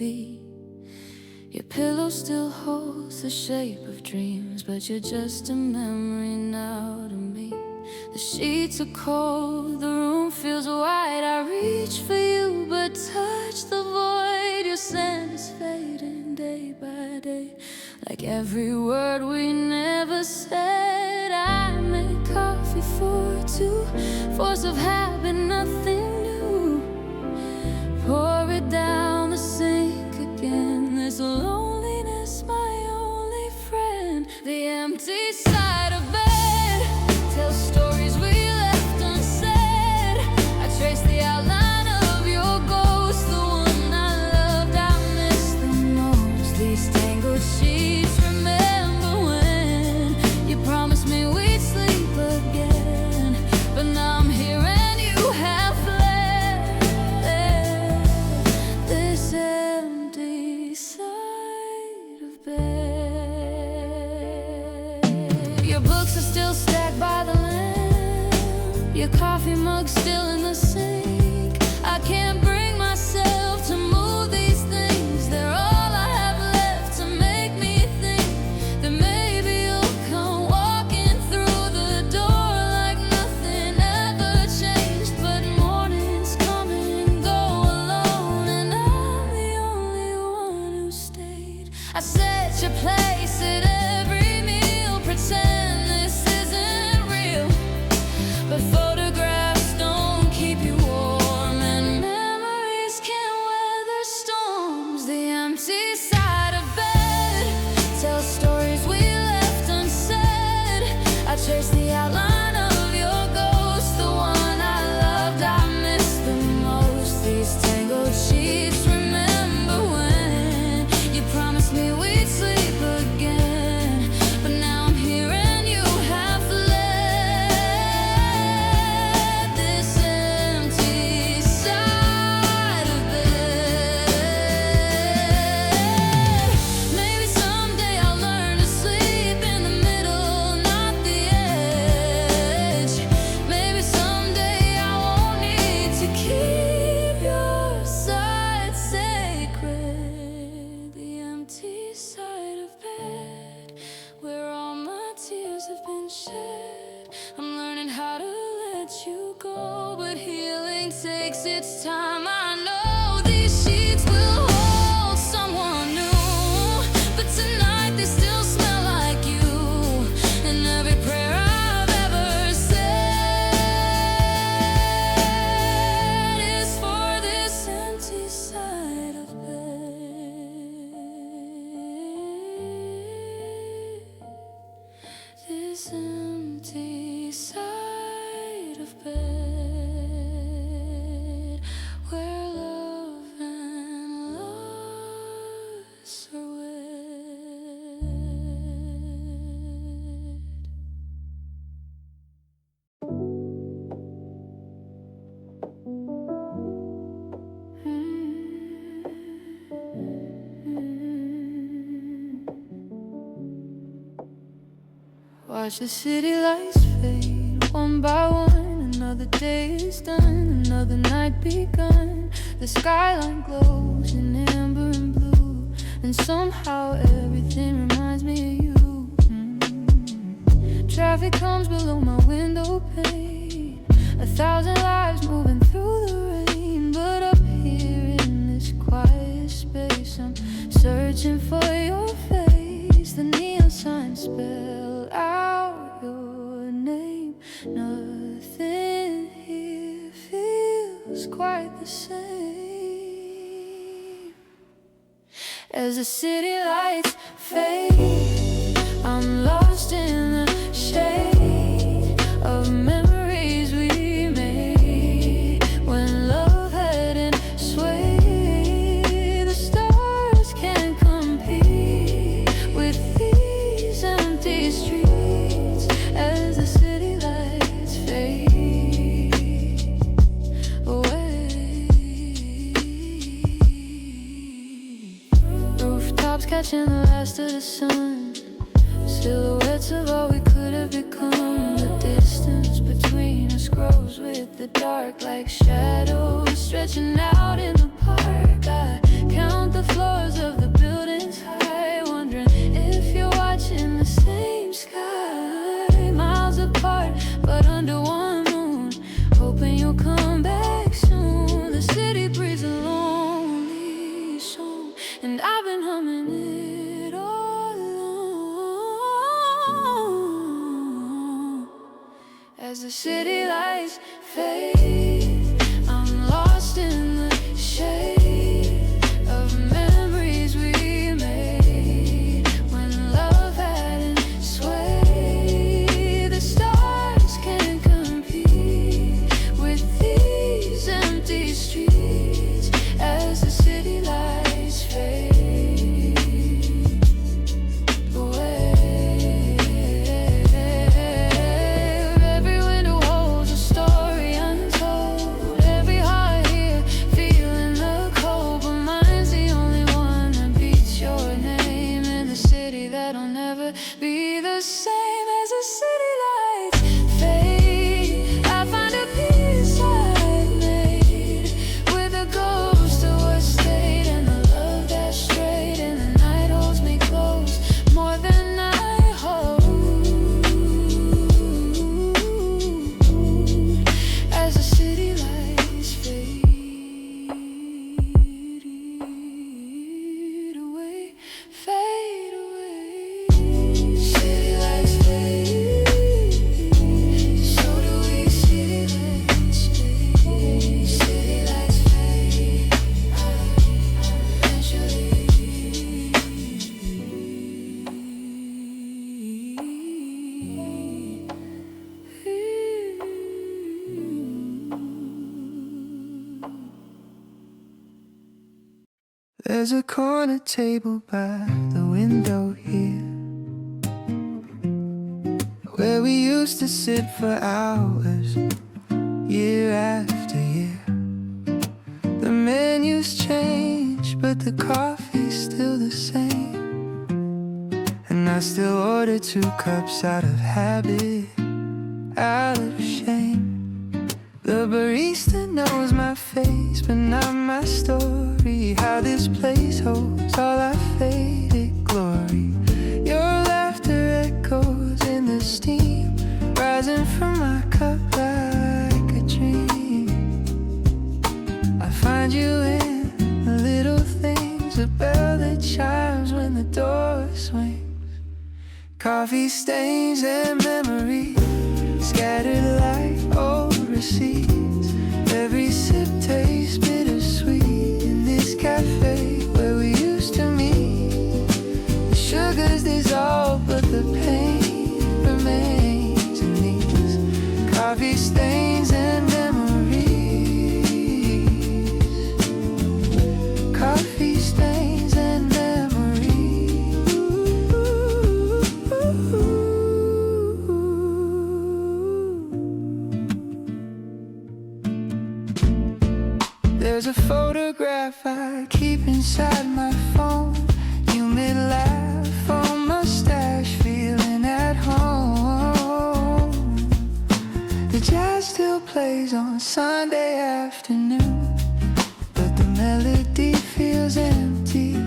be. Your pillow still holds the shape of dreams, but you're just a memory now to me. The sheets are cold, the room feels wide. I reach for you, but touch the void. Your scent is fading day by day, like every word we never said. I make coffee for two, force of habit, nothing new. Pour it down the sink again. This loneliness, my only friend. The empty side of bed tells stories we left unsaid. I trace the outline of your ghost, the one I loved, I miss the most. These tangled sheets, remember when you promised me we'd sleep again, but now I'm here and you have fled. This empty side of bed. Your books are still stacked by the lamp, your coffee mug still in the sink. I can't bring myself to move these things. They're all I have left to make me think that maybe you'll come walking through the door like nothing ever changed. But mornings come and go alone, and I'm the only one who stayed. I set your place at every meal, pretend this isn't real, but photographs don't keep you warm, and memories can weather storms. The empty side of bed tells stories we left unsaid. I trace the outline of your ghost, the one I loved, I miss the most. These tangled sheets, remember when you promised me we'd sleep again, but now I'm here and you have fled. This empty side of bed. Maybe someday I'll learn to sleep in the middle, not the edge. Maybe someday I won't need to keep your side sacred. The empty side of bed, where all my tears have been shed. I'm learning how to let you go, but healing takes its time. I know these sheets will hold someone new, but tonight they still smell like you. And every prayer I've ever said is for this empty side of bed. This empty side of bed, where love and loss are wed. Watch the city lights fade one by one. Another day is done, another night begun. The skyline glows in amber and blue, and somehow everything reminds me of you. Traffic comes below my window pane, 1,000 lives moving through the rain. But up here in this quiet space, I'm searching for your face. The neon signs spell out your name. Nothing here feels quite the same. As the city lights fade, I'm lost in the shade of memories we made when love hadn't swayed. The stars can't compete with these empty streets as the city lights fade away. Rooftops catching the last of the sun, silhouettes of all we could have become. The distance between us grows with the dark, like shadows stretching out in the park. I count with the floors of the buildings high, wondering if you're watching the same sky. Miles apart, but under one moon, hoping you'll come back soon. The city breathes a lonely song, and I've been humming it all along. As the city lights fade, I'm lost in the shade of memories we made when love hadn't swayed. The stars can't compete with these empty streets as the city lights fade away. Every window holds a story untold, every heart here feeling the cold, but mine's the only one that beats your name in the city that'll never be the same. As the city lights fade, I find a peace I've made with a ghost of what stayed, and the love that's strayed, and the night holds me close more than I hope. As the city lights fade away, fade away. City lights fade, so do we. City lights fade, city lights fade eventually. There's a corner table by the window here, where we used to sit for hours, year after year. The menus change, but the coffee's still the same, and I still order 2 cups out of habit, out of shame. The barista knows my face, but not my story. How this place holds all our faded glory. Your laughter echoes in the steam, rising from my cup like a dream. I find you in the little things, a bell that chimes when the door swings, coffee stains and memories scattered like old receipts. Every sip tastes bittersweet in this cafe where we used to meet. The sugar's dissolved, but the pain remains in these coffee stains and memories. Coffee stains and memories. There's a photograph I keep inside my phone. You mid-laugh on mustache, feeling at home. The jazz still plays on Sunday afternoon, but the melody feels empty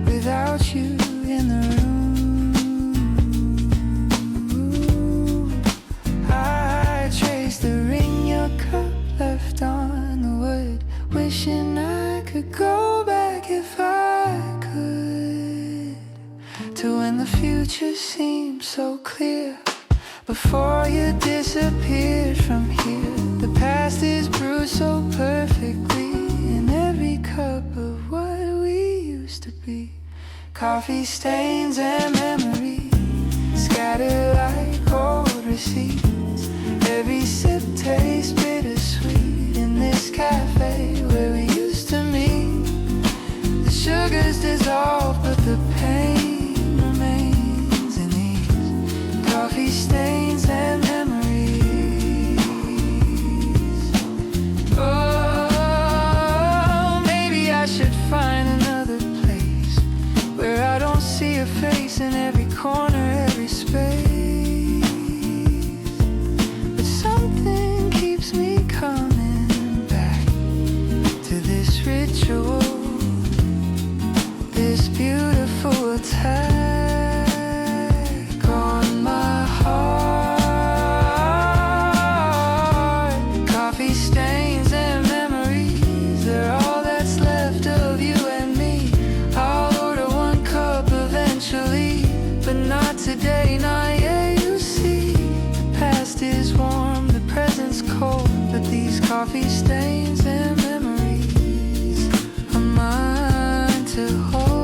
without you in the room. I trace the ring your cup left on the wood, wishing I could go back if I could, to when the future seemed so clear, before you disappeared from here. The past is brewed so perfectly in every cup of what we used to be. Coffee stains and memories scattered like old receipts. Every sip tastes bittersweet in this cafe where we used to meet. The sugar's dissolved, but the pain remains in these coffee stains and memories. Oh, maybe I should find another place where I don't see a face in every corner, every space. But something keeps me coming back to this ritual. beautiful attack on my heart. Coffee stains and memories, they're all that's left of you and me. I'll order one cup eventually, but not today, not yet. You see, the past is warm, the present's cold, but these coffee stains and memories are mine to hold.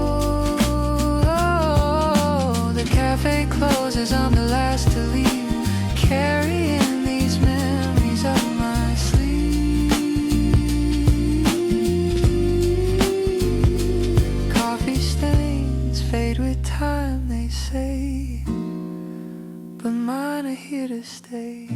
The cafe closes, I'm the last to leave, carrying these memories up my sleeve. Coffee stains fade with time, they say, but mine are here to stay.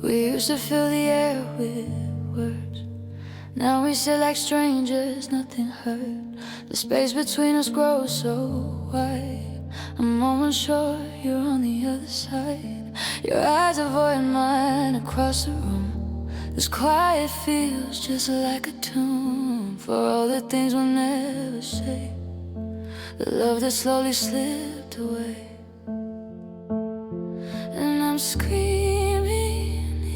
We used to fill the air with words. Now we sit like strangers, nothing hurt. The space between us grows so wide. I'm almost sure you're on the other side. Your eyes avoid mine across the room. This quiet feels just like a tomb for all the things we'll never say, the love that slowly slipped away. And I'm screaming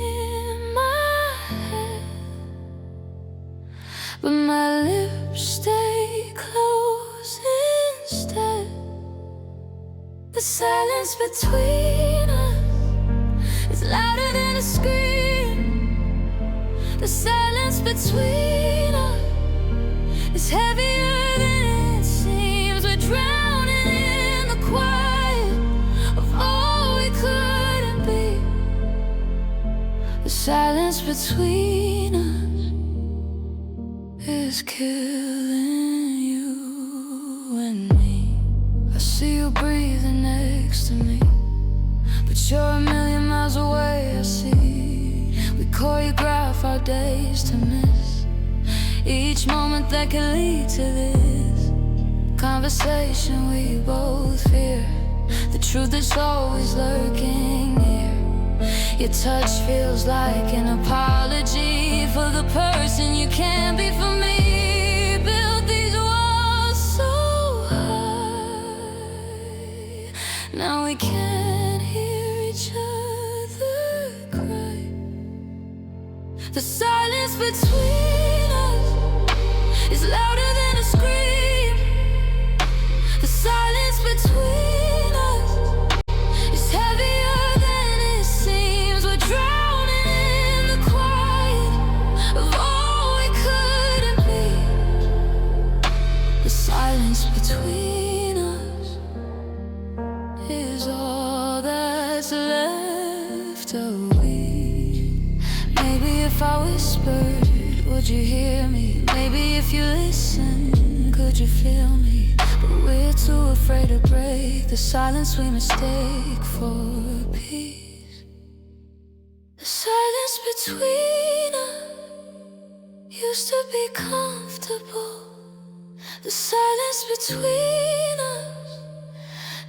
in my head, but my lips stay closed instead. The silence between us is louder than a scream. The silence between us is heavier than it seems. We're drowning in the quiet of all we couldn't be. The silence between us is killing you and me. I see you breathing next to me, but you're a million miles away. I see we choreograph our days to miss each moment that could lead to this conversation we both fear. The truth is always lurking here. Your touch feels like an apology for the person you can't be for me. Built these walls so high, now we can't hear each other cry. The silence between us is louder than a scream. The silence between us is heavier than it seems. We're drowning in the quiet of all we couldn't be. The silence between us is all that's left of we. Maybe if I whispered, would you hear me? Maybe if you listen, could you feel me? But we're too afraid to break the silence we mistake for peace. The silence between us used to be comfortable. The silence between us,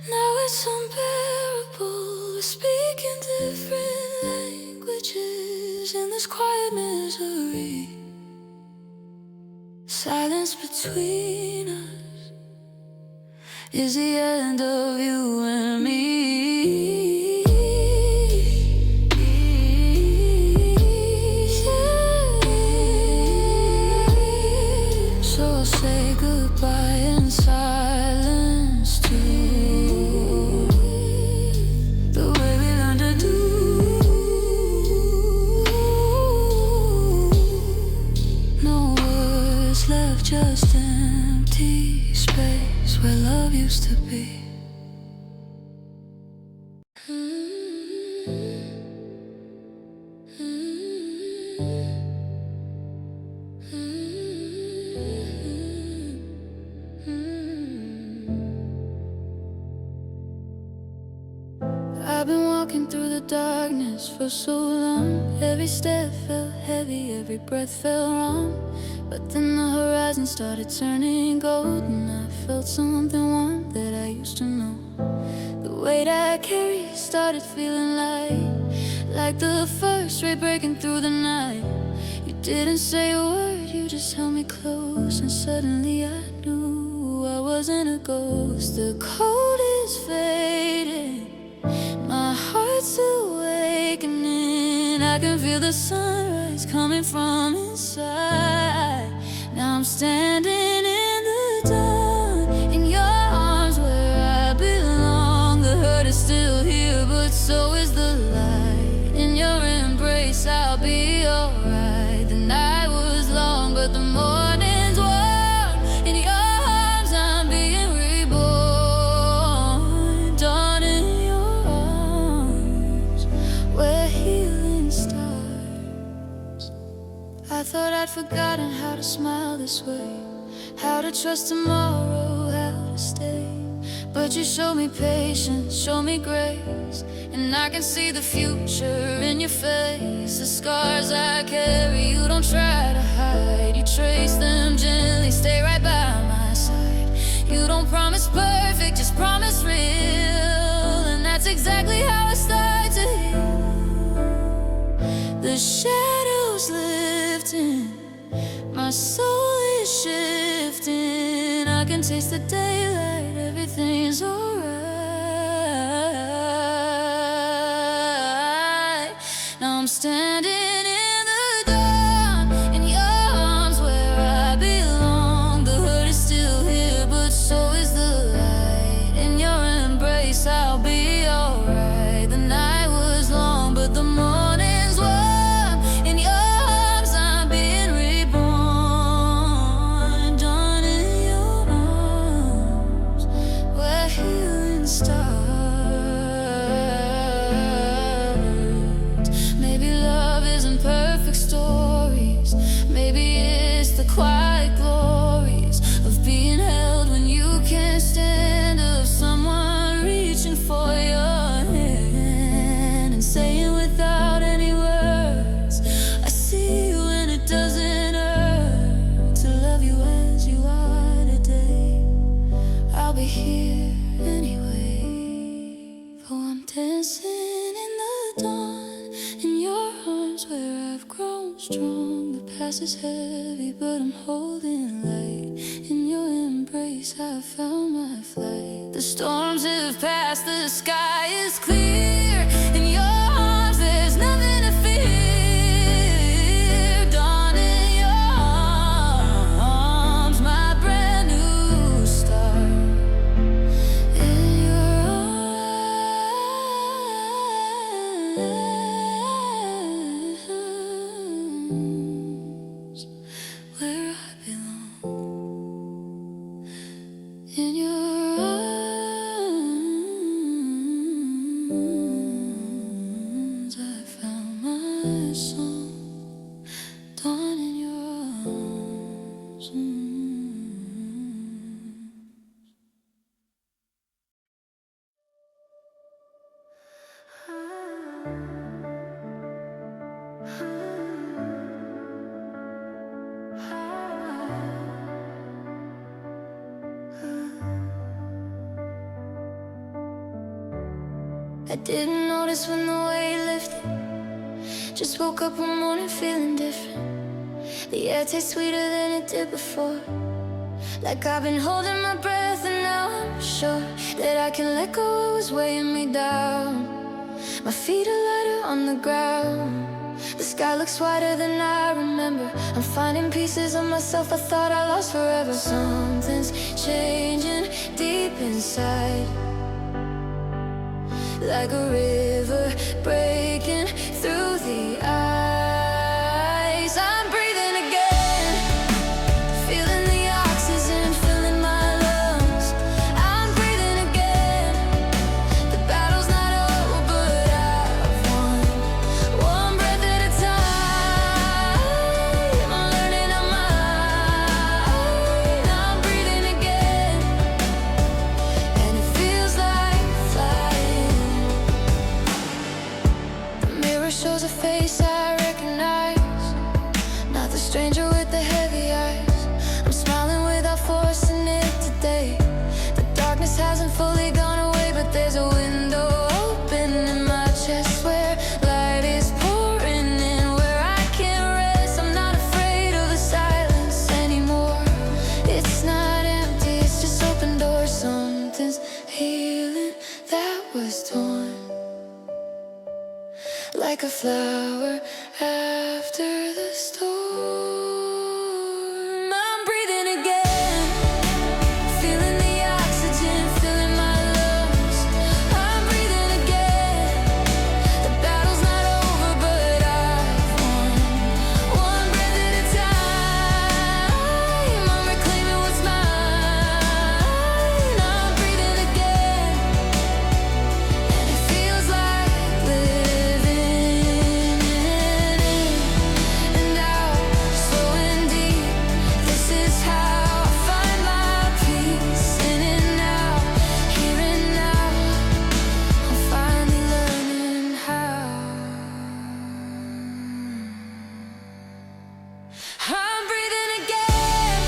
now it's unbearable. We're speaking different languages in this quiet misery. Silence between us is the end of you and me. So I'll say goodbye in silence too, the way we learned to do. No words left, just empty space where love used to be. I've been walking through the darkness for so long. Every step felt heavy, every breath felt wrong. But then the horizon started turning gold, and I felt something warm that I used to know. The weight I carried started feeling like the first ray breaking through the night. You didn't say a word, you just held me close, and suddenly I knew I wasn't a ghost. The cold is fading, my heart's awakening. I can feel the sunrise coming from inside. Now I'm standing in the dawn, in your arms where I belong. The hurt is still here, but so is the light. In your embrace I'll be alright. The night was long, but the morning's warm. In your arms I'm being reborn. Dawn in your arms where healing starts. I thought I'd forgotten how to smile this way, how to trust tomorrow, how to stay. But you showed me patience, showed me grace, and I can see the future in your face. The scars I carry, you don't try to hide. You trace them gently, stay right by my side. You don't promise perfect, just promise real, and that's exactly how I start to heal. The shadows lifting, my soul is shifting. I can taste the daylight, everything's alright. Now I'm standing in the dawn, in your arms where I belong. The hurt is still here, but so is the light. In your embrace I'll be alright. The night was long, but the morning's warm. In your arms I'm being reborn. Dawn in your arms where healing starts. Maybe love isn't perfect stories. Maybe it's the quiet glories of being held when you can't stand, of someone reaching for your hand and saying without any words, I see you and it doesn't hurt to love you as you are today. I'll be here anyway. Oh, I'm dancing in the dawn, in your arms where I've grown strong. The past is heavy, but I'm holding light. In your embrace I found my flight. The storms have passed, the sky is clear. In your arms there's nothing to fear. Dawn in your arms, my brand new start. In your arms where I belong. In your arms I found my song. Dawn in your arms. I didn't notice when the weight lifted. Just woke up one morning feeling different. The air tastes sweeter than it did before. Like I've been holding my breath, and now I'm sure that I can let go what was weighing me down. My feet are lighter on the ground. The sky looks wider than I remember. I'm finding pieces of myself I thought I lost forever. Something's changing deep inside, like a river breaking through the ice. I'm breathing again, feeling the oxygen filling my lungs. I'm breathing again. The battle's not over, but I've won. One breath at a time, I'm learning on my own. I'm breathing again, and it feels like flying. hasn't fully gone away, but there's a window open in my chest where light is pouring in, where I can't rest. I'm not afraid of the silence anymore. It's not empty, it's just open doors. Something's healing that was torn, like a flower after the storm. I'm breathing again, feeling the oxygen filling my lungs. I'm breathing again. The battle's not over, but I've won, one breath at a time. I'm reclaiming what's mine. I'm breathing again, and it feels like living in and out, slow and deep. This is how I find my peace. In and out, here and now, I'm finally learning how. I'm breathing again,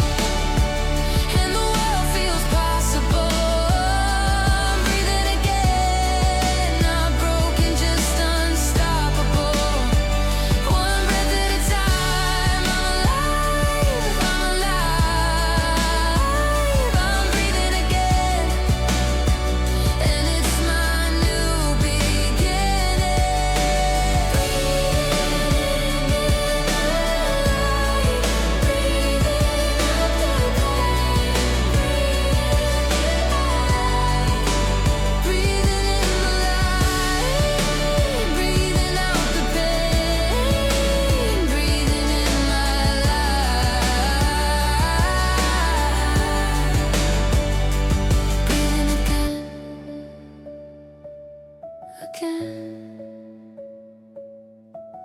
and the world feels possible. I'm breathing again, not broken, just unstoppable. One breath at a time, I'm alive, I'm alive. I'm breathing again, and it's my new beginning. Breathing in the light, breathing out the pain, breathing in my life. Breathing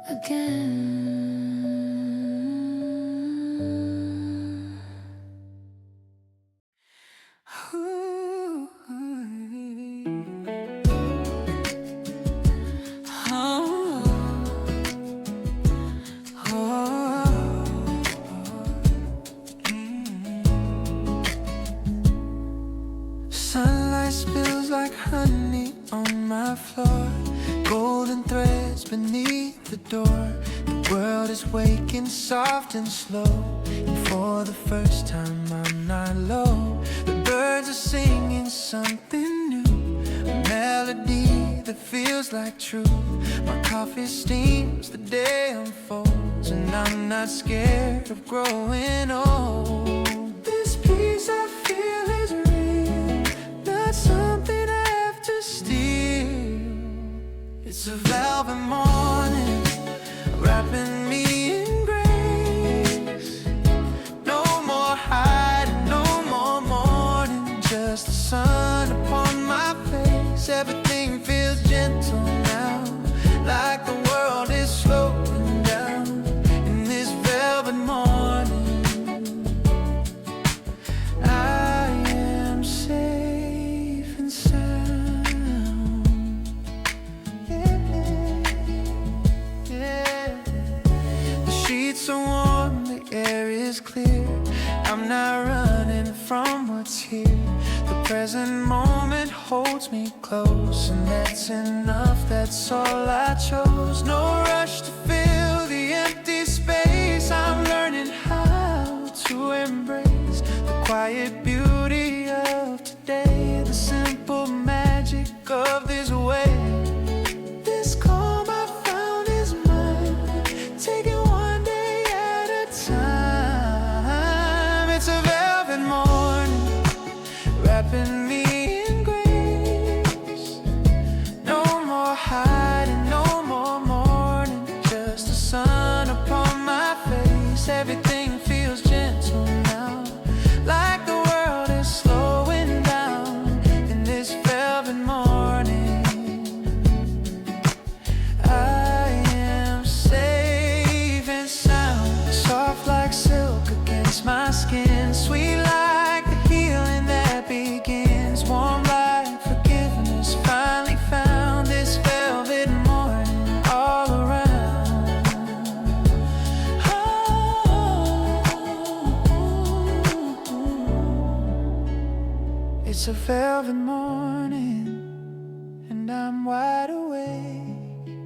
again. Sunlight spills like honey on my floor, golden threads beneath the door. The world is waking soft and slow, and for the first time I'm not low. The birds are singing something new, a melody that feels like truth. My coffee steams, the day unfolds, and I'm not scared of growing old. This peace I feel is real, not something I have to steal. It's a velvet morning, wrapping me in grace. No more hiding, no more mourning, just the sun upon my face. Everything feels gentle now, like the world is slowing down in this velvet morning. I am safe and sound. Yeah. The sheets are warm, the air is clear. I'm not running from what's here. The present moment holds me close, and that's enough, that's all I chose. No rush to fill the empty space. I'm learning how to embrace the quiet beauty of today, the simple magic of this way. This calm I found is mine, taking one day at a time. It's a velvet morning, wrapping me in grace. No more hiding, no more mourning, just the sun upon my face. Everything feels gentle now, like the world It's a velvet morning and I'm wide awake.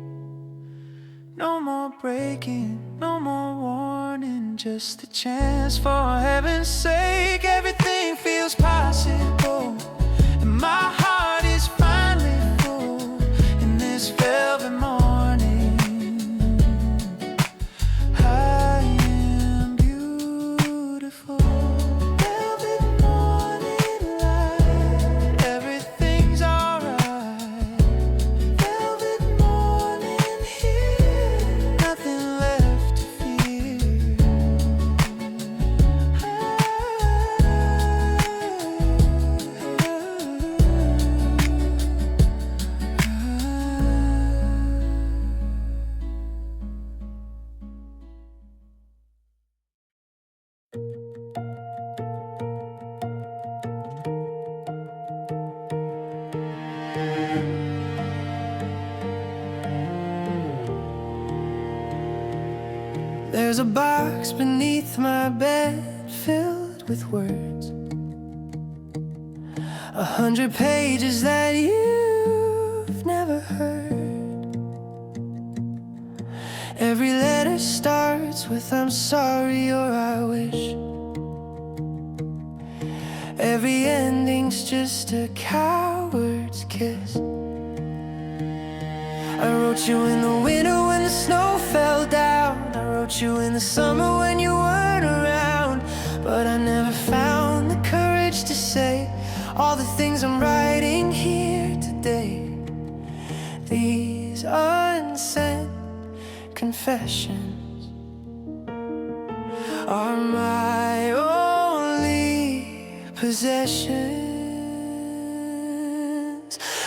No more breaking, no more warning, just a chance for heaven's sake. Everything feels possible and my heart is finally full in this velvet morning. I am beautiful. Velvet morning light, everything's alright. Velvet morning here, nothing left to fear. There's a box beneath my bed filled with words, 100 pages that you've never heard. Every letter starts with I'm sorry or I wish. Every ending's just a coward's kiss. I wrote you in the winter when the snow fell down. I wrote you in the summer when you weren't around. But I never found the courage to say all the things I'm writing here today. These unsent confessions are my only possessions.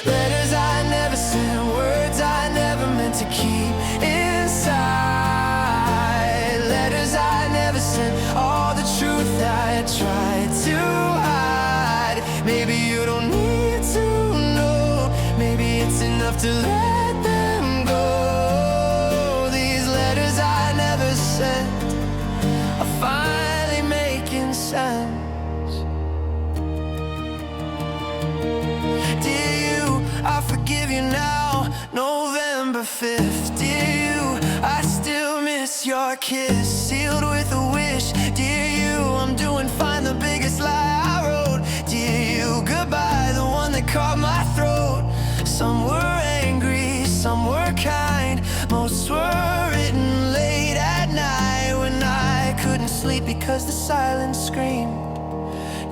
Letters I never sent, words I never meant to keep inside. Letters I never sent, all the truth I tried to hide. Maybe you don't need to know, maybe it's enough to let them go. These letters I never sent are finally making sense. I forgive you now, November 5th. Dear you, I still miss your kiss, sealed with a wish. Dear you, I'm doing fine, the biggest lie I wrote. Dear you, goodbye, the one that caught my throat. Some were angry, some were kind, most were written late at night when I couldn't sleep because the silence screamed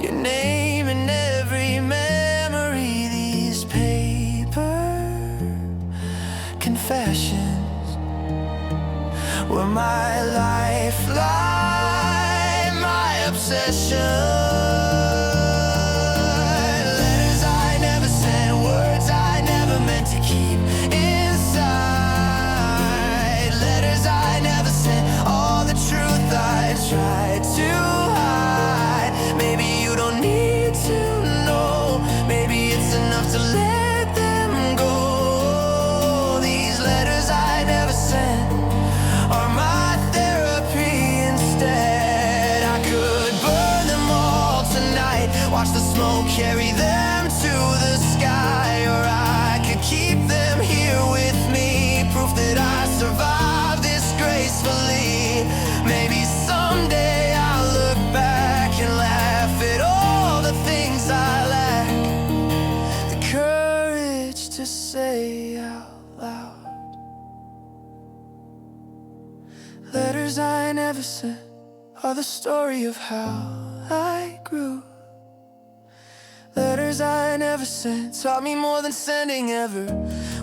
your name in every memory. These confessions were my lifeline, my obsession. Letters I never sent, words I never meant to keep inside. Letters I never sent, all the truth I tried to hide. Maybe you don't need to know, maybe it's enough to let them go. Are my therapy instead. I could burn them all tonight, watch the smoke carry them to the sky. Or I could keep them here with me, proof that I survived this gracefully. Maybe someday I'll look back and laugh at all the things I lack, the courage to say out loud. Letters I never sent are the story of how I grew. Letters I never sent taught me more than sending ever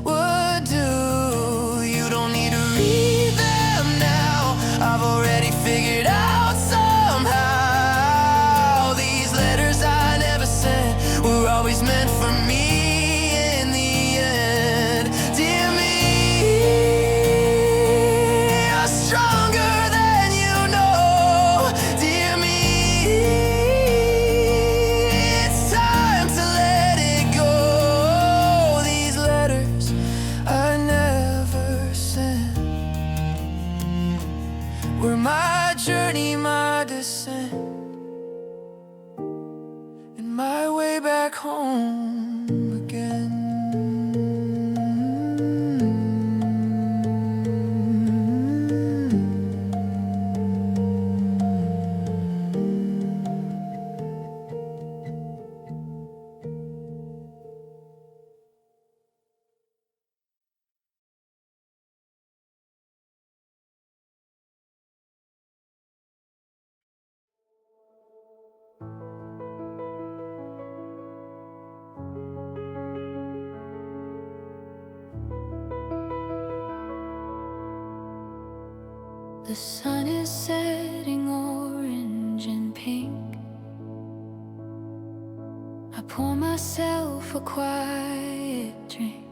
would do. You don't need to read them now, I've already figured out somehow. These letters I never sent were always meant for me in the end. Dear me, stronger than you know. Dear me, it's time to let it go. These letters I never sent were my journey, my descent, and my way back back home again. The sun is setting orange and pink. I pour myself a quiet drink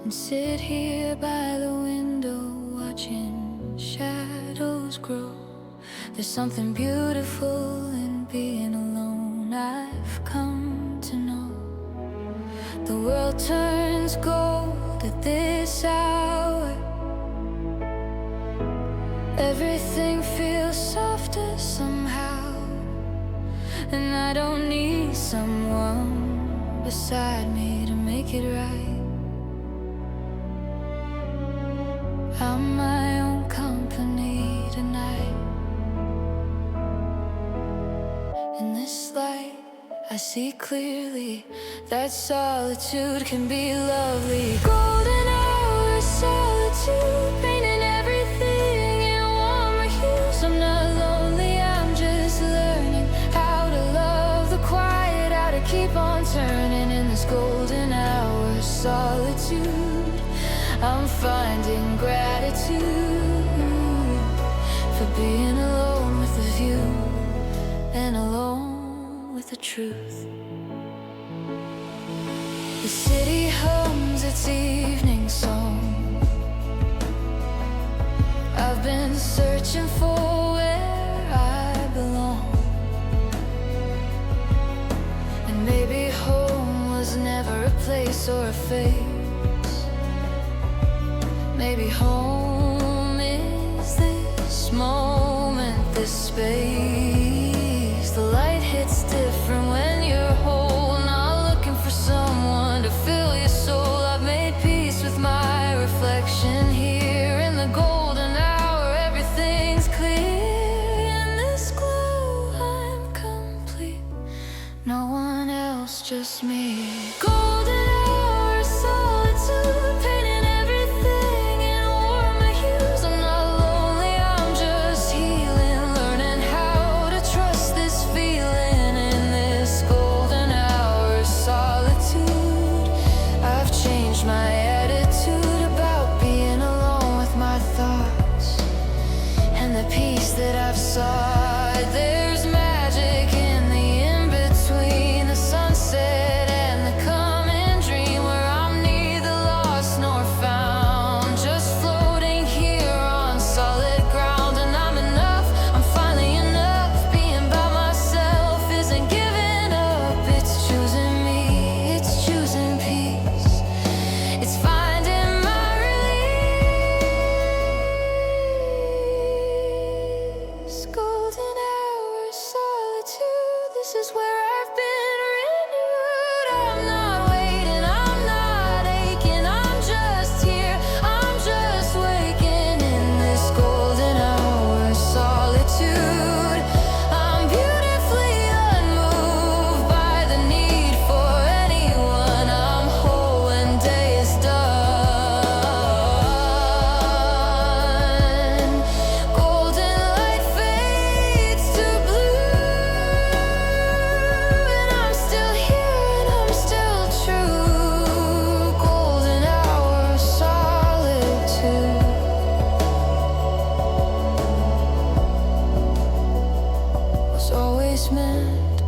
and sit here by the window watching shadows grow. There's something beautiful in being alone, I've come to know. The world turns gold at this hour. Everything feels softer somehow, and I don't need someone beside me to make it right. I'm my own company tonight. In this light, I see clearly that solitude can be lovely. Golden hour solitude, painting everything in warmer hues. I'm not lonely, I'm just learning how to love the quiet, how to keep on turning in this golden hour solitude. I'm finding gratitude for being alone with the view and alone with the truth. The city hums its evening song. I've been searching for where I belong, and maybe home was never a place or a face. Maybe home is this moment, this space. The light hits different when you're whole, not looking for someone to fill your soul. I've made peace with my reflection here in the golden hour. Everything's clear in this glow. I'm complete, no one else, just me. Golden hour solitude, painting everything in warmer hues. I'm not lonely, I'm just healing, learning how to trust this feeling in this golden hour solitude. I've changed my attitude about being alone with my thoughts, and the peace that I've sought. There's magic in the in-between, the sunset and the coming dream, where I'm neither lost nor found, just floating here on solid ground. And I'm enough, I'm finally enough. Being by myself isn't giving up, it's choosing me, it's choosing peace, it's finding my release. Golden hour solitude, this is where I've been renewed. I'm not waiting, I'm not aching, I'm just here, I'm just waking in this golden hour solitude. I'm beautifully unmoved by the need for anyone. I'm whole when day is done. Golden light fades to blue, and I'm still here and I'm still true. Golden hour solitude was always meant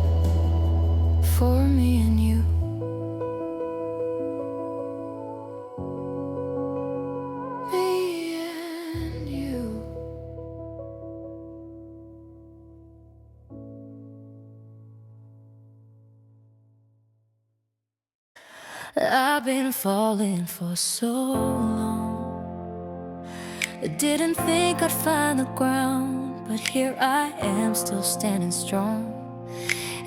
for me and you. Me and you. I've been falling for so long. I didn't think I'd find the ground, but here I am, still standing strong.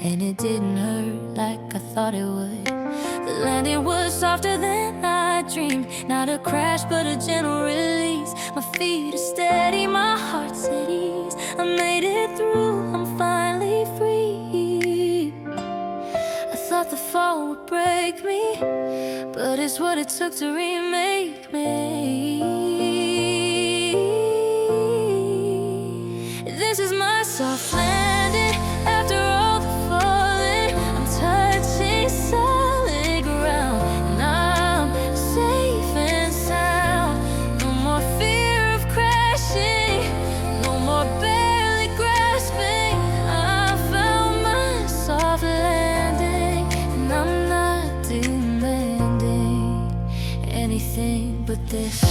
and it didn't hurt like I thought it would. The landing was softer than I dreamed. Not a crash, but a gentle release. My feet are steady, my heart's at ease. I made it through, I'm finally free. I thought the fall would break me, but it's what it took to remake me. This is my soft landing. After all the falling, I'm touching solid ground, and I'm safe and sound. No more fear of crashing, no more barely grasping. I found my soft landing, and I'm not demanding anything but this.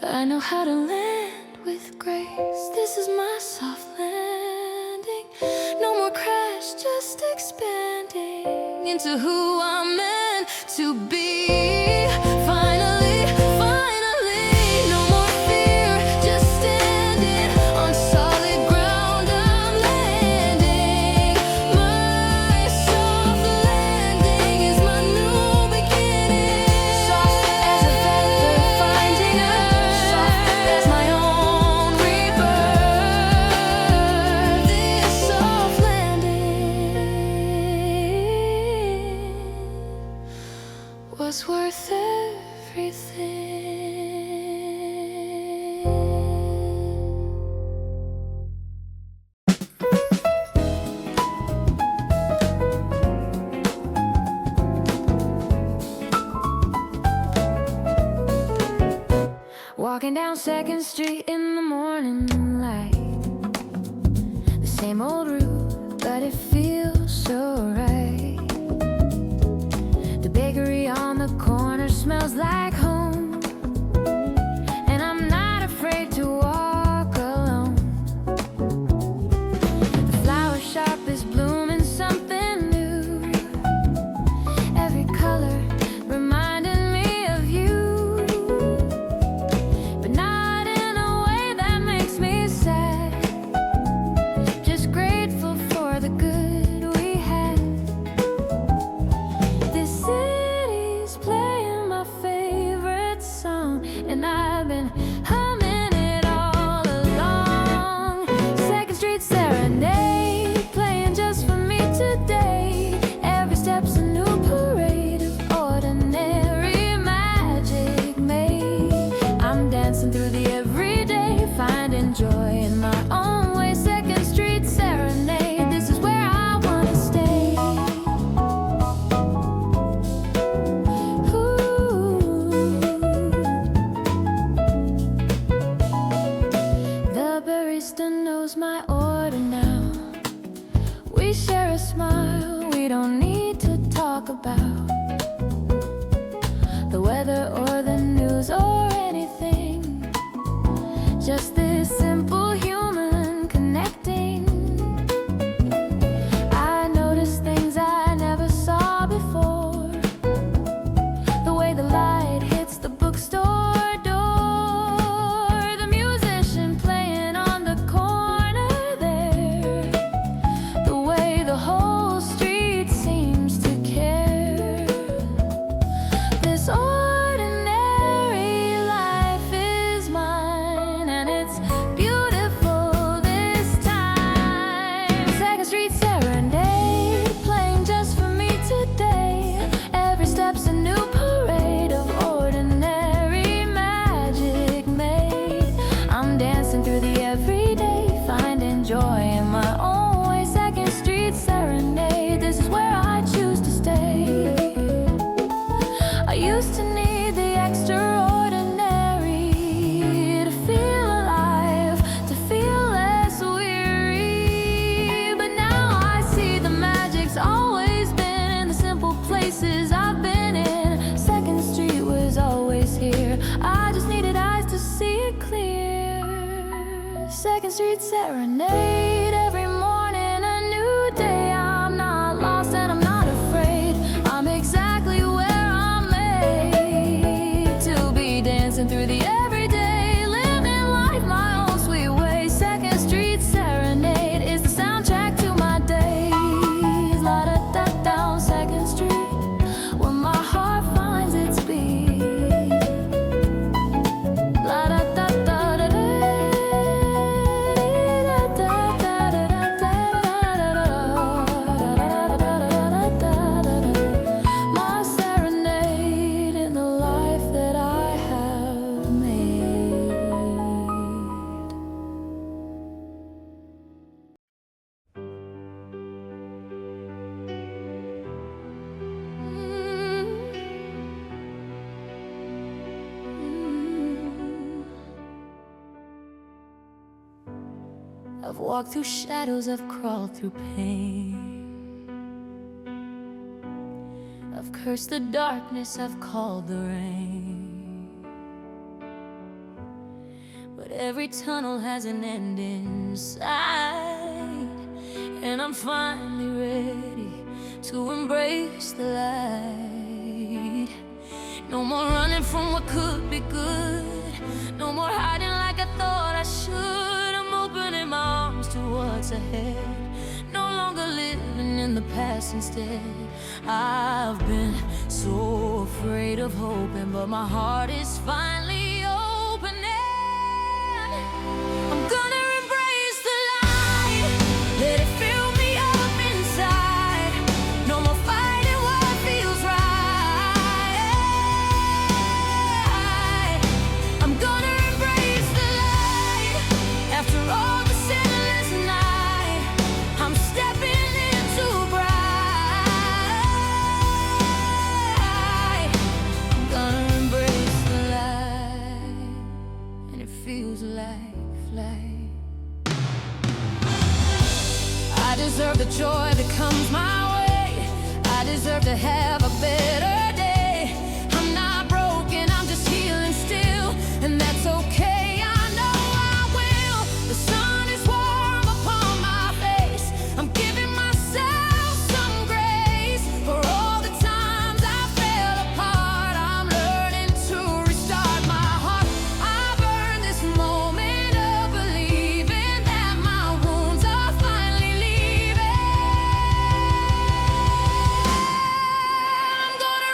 I know how to land with grace. This is my soft landing. No more crash, just expanding into who I'm meant to be. Finally, finally, no more fear, just standing on solid ground. I'm landing. My soft landing is my new beginning. Soft as a feather finding earth, soft as my own rebirth. This soft landing was worth everything. Walking down 2nd Street in the morning light, the same old route, but it feels so right. The bakery on the corner smells like home, and I'm not afraid to walk alone. The flower shop is blooming something new, every color reminding me of you, but not in a way that makes me sad, just grateful for the good we had. This city's playing my favorite song, and I've been humming it all along. 2nd Street Serenade, playing just for me today. Every step's a new parade of ordinary magic made. I'm dancing through the everyday, finding joy in my own way. 2nd Street Serenade, this is where I wanna stay. Ooh. just this simple human connecting. I noticed things I never saw before. The way the light hits the bookstore door, the musician playing on the corner there, the way the whole street seems to care. This ordinary life is mine, and it's beautiful this time. Second Street Serenade, playing just for me today. Every step's a new parade of ordinary magic made. I'm dancing through the everyday, finding joy in my own way. Second Street Serenade, this is where I choose to stay. I used to need the extraordinary to feel alive, to feel less weary. But now I see the magic's always been in the simple places I've been in. Second Street was always here, I just needed eyes to see it clear. Second Street Serenade, every morning a new day. I'm not lost and I'm not afraid, I'm exactly where I'm made to be, dancing through the everyday, living life my own sweet way. Second Street Serenade is the soundtrack to my days. La da da down Second Street, where my heart finds its beat. La da da da da da da da da da. My serenade in the life that I have made. I've walked through shadows, I've crawled through pain. I've cursed the darkness, I've called the rain. But every tunnel has an end in sight, and I'm finally ready to embrace the light. No more running from what could be good, no more hiding like I thought I should. I'm opening my arms to what's ahead, no longer living in the past instead. I've been so afraid of hoping, but my heart is finally opening. I'm gonna embrace the light, let it fill me up inside. No more fighting what feels right. I'm gonna embrace the light. After all this endless night, I'm stepping into bright. I'm gonna embrace the light, and it feels like. I deserve the joy that comes my way. I deserve to have a better day. I'm not broken, I'm just healing still, and that's okay. I know I will. The sun is warm upon my face. I'm giving myself some grace for all the times I fell apart. I'm learning to restart my heart. I've earned this moment of believing that my wounds are finally leaving. I'm gonna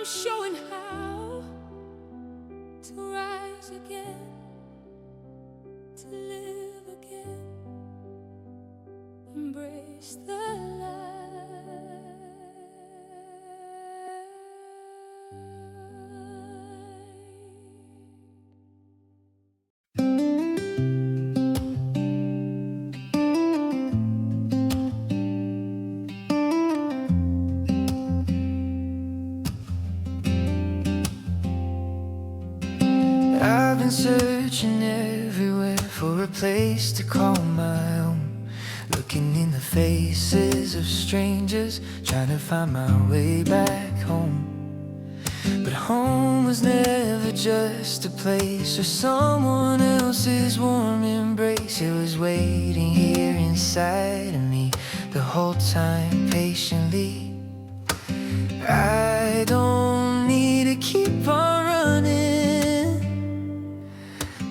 showing how to rise again, to live again, embrace the light. I've been searching everywhere for a place to call my own, looking in the faces of strangers, trying to find my way back home. But home was never just a place or someone else's warm embrace. It was waiting here inside of me the whole time, patiently. I don't need to keep on running.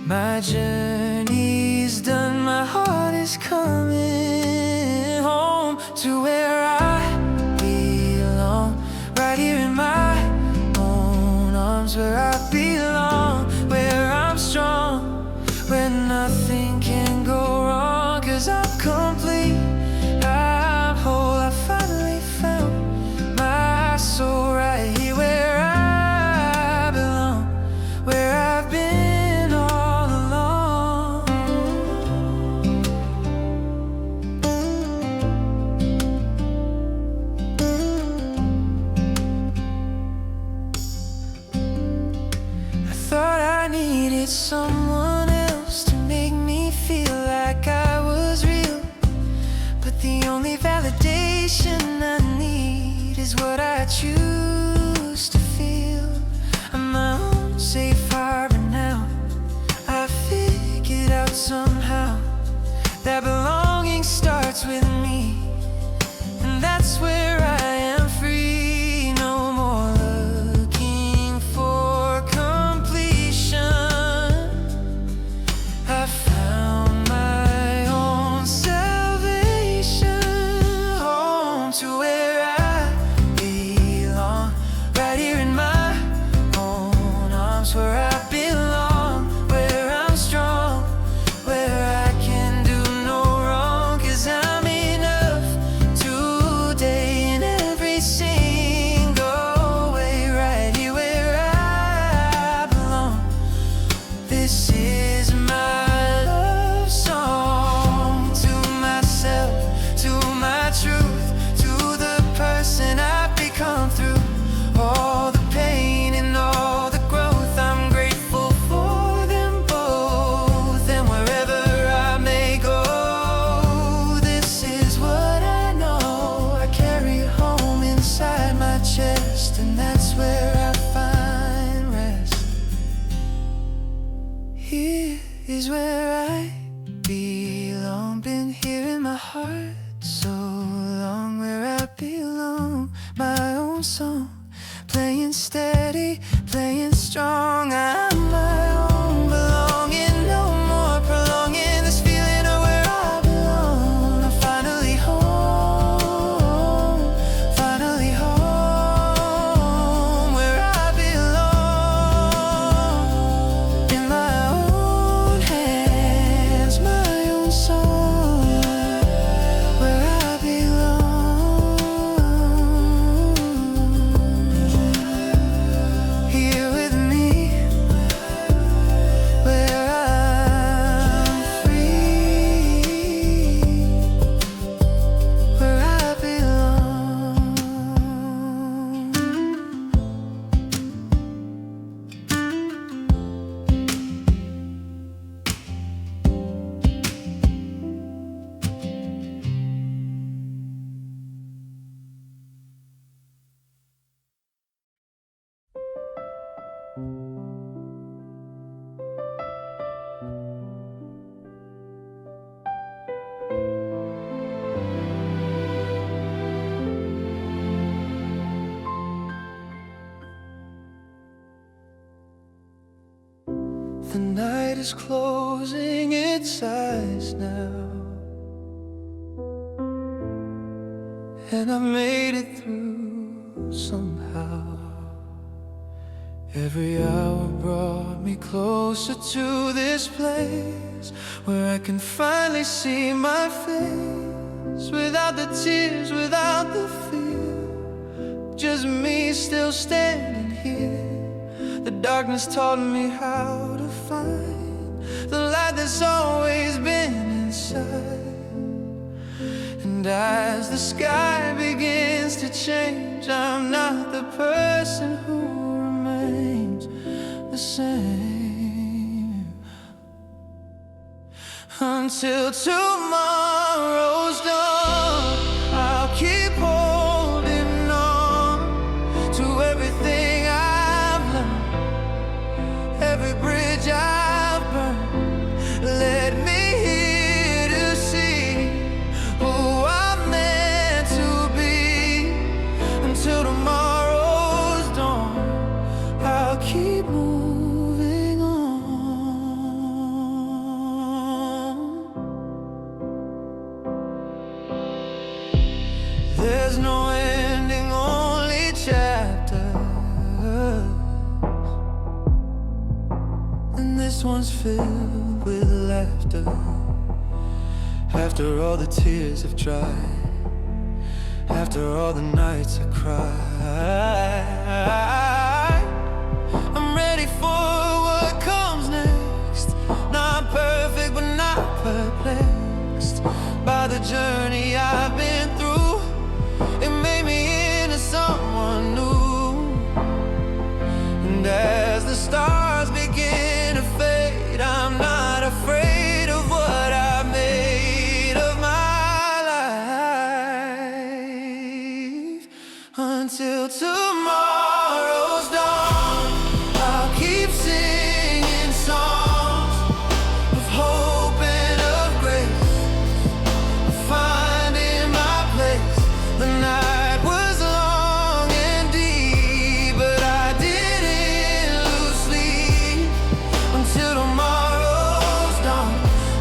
My journey's done, my heart is coming home to where I belong, right here in my own arms, where I belong, where I'm strong, where nothing can go wrong, 'cause I'm complete, I'm whole, I finally found my soul right here where I belong, where I've been all along. I thought I needed someone else to make me feel like I was real, but the only validation I need is what I choose to feel. I'm my own safe harbor now. I figured out somehow that belonging starts with me, and that's where I am free. No more looking for completion. I found my own salvation, home to where I belong, right here in my own arms, where I belong, where I'm strong, where I can do no wrong, 'cause I'm enough today in every single way, right here where I belong. This is my love song to myself, to my truth, to the person I've become through all the pain and all the growth. I'm grateful for them both, and wherever I may go, this is what I know. I carry it home inside my chest, and that's where I find rest. Here is where I belong. Been here in my heart so long, where I belong. My own song, playing steady, playing strong. I'm my own belonging, no more prolonging this feeling of where I belong. I'm finally home, finally home, where I belong. In my own hands, my own song, where I belong. Here with me, where I'm free, where I belong. The night is closing its eyes now, and I made it through somehow. Every hour brought me closer to this place where I can finally see my face, without the tears, without the fear, just me still standing here. The darkness taught me how to find the light that's always been inside. And as the sky begins to change, I'm not the person who remains the same. Until tomorrow's dawn, I'll keep holding on to everything I've learned, every bridge I've burned. Let me here to see who I'm meant to be. Until tomorrow's dawn, I'll keep moving on. There's no ending, only chapters, and this one's filled with laughter. After all the tears have dried, after all the nights I cried, I'm ready for what comes next. Not perfect, but not perplexed by the journey I've been through. It made me into someone new. And as the stars begin to fade, I'm not afraid of what I made of my life. Until tomorrow's dawn, I'll keep singing songs of hope and of grace, of finding my place. The night was long and deep, but I didn't lose sleep. Until tomorrow's dawn,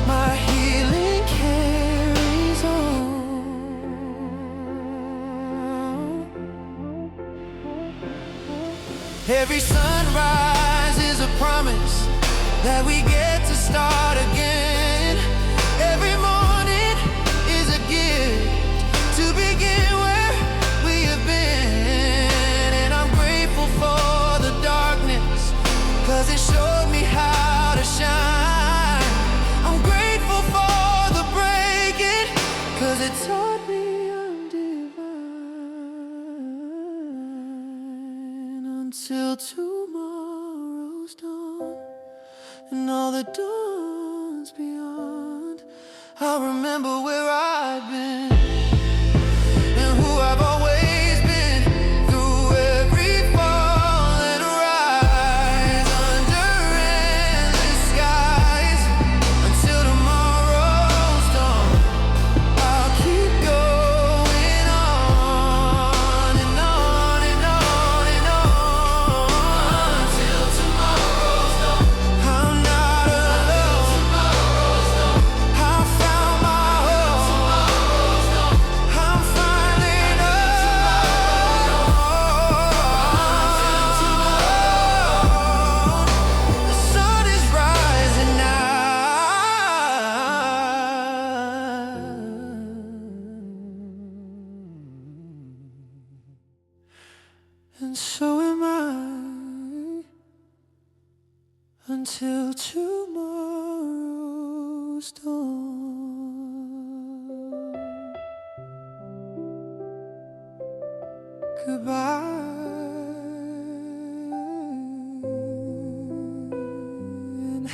my healing carries on. Every sunrise is a promise that we get to start again. Every morning is a gift to begin where we have been. And I'm grateful for the darkness, 'cause it showed me how to shine. I'm grateful for the breaking, 'cause it taught me I'm divine. Until tomorrow's dawn and all the dawns beyond, I'll remember where I've been and who I've always been, through every fall and rise, under endless skies. Until tomorrow's dawn, I'll keep going on and on and on and on. Until tomorrow's dawn, I'm not alone. I found my home. I'm finding the sun is rising now, and so am I. Until tomorrow's dawn. Goodbye and